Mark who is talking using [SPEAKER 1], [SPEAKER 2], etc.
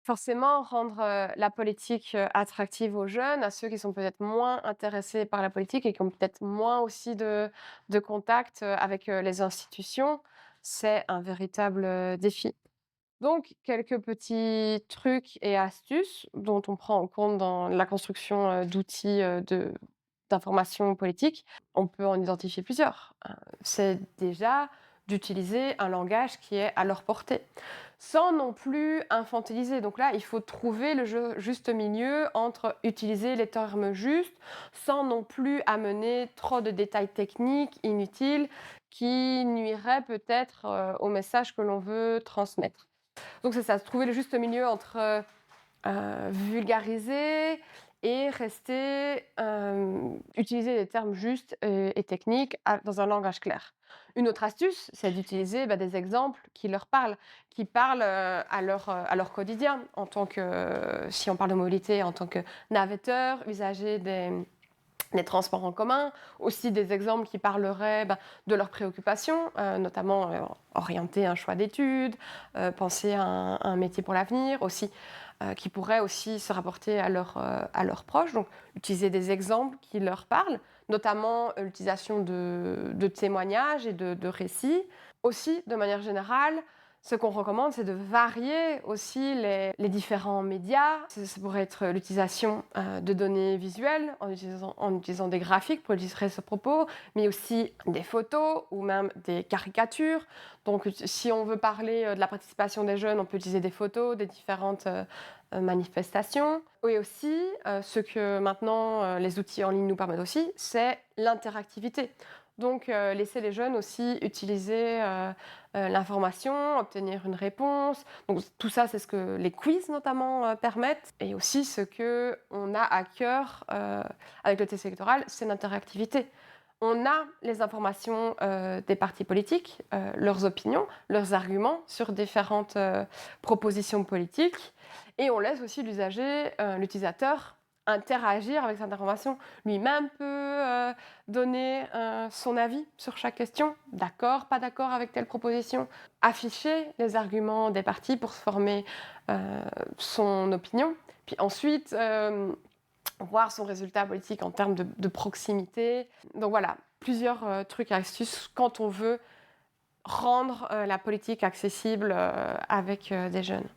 [SPEAKER 1] Forcément, rendre, la politique, attractive aux jeunes, à ceux qui sont peut-être moins intéressés par la politique et qui ont peut-être moins aussi de contact, avec, les institutions, c'est un véritable, défi. Donc quelques petits trucs et astuces dont on prend en compte dans la construction, d'outils, d'information politique. On peut en identifier plusieurs. C'est déjà d'utiliser un langage qui est à leur portée, sans non plus infantiliser. Donc là, il faut trouver le juste milieu entre utiliser les termes justes, sans non plus amener trop de détails techniques inutiles qui nuiraient peut-être, au message que l'on veut transmettre. Donc c'est ça, trouver le juste milieu entre, vulgariser et rester, utiliser des termes justes et techniques dans un langage clair. Une autre astuce, c'est d'utiliser, des exemples qui parlent, à leur quotidien en tant que si on parle de mobilité, en tant que navetteur, usager des transports en commun, aussi des exemples qui parleraient, de leurs préoccupations, notamment, orienter un choix d'études, penser à un métier pour l'avenir, aussi, qui pourraient aussi se rapporter à leurs proches. Donc utiliser des exemples qui leur parlent, notamment, l'utilisation de témoignages et de récits. Aussi, de manière générale, ce qu'on recommande, c'est de varier aussi les différents médias. Ça pourrait être l'utilisation, de données visuelles en utilisant des graphiques pour illustrer ce propos, mais aussi des photos ou même des caricatures. Donc si on veut parler, de la participation des jeunes, on peut utiliser des photos des différentes, manifestations. Et aussi, ce que maintenant, les outils en ligne nous permettent aussi, c'est l'interactivité. Donc laisser les jeunes aussi utiliser, l'information, obtenir une réponse. Donc tout ça, c'est ce que les quiz notamment, permettent et aussi ce qu'on a à cœur, avec le test électoral, c'est l'interactivité. On a les informations, des partis politiques, leurs opinions, leurs arguments sur différentes, propositions politiques et on laisse aussi l'utilisateur interagir avec cette information. Lui-même peut, donner, son avis sur chaque question. D'accord, pas d'accord avec telle proposition. Afficher les arguments des partis pour se former, heu, son opinion. Puis ensuite, voir son résultat politique en termes de proximité. Donc voilà, plusieurs, trucs et astuces quand on veut rendre, la politique accessible, avec, des jeunes.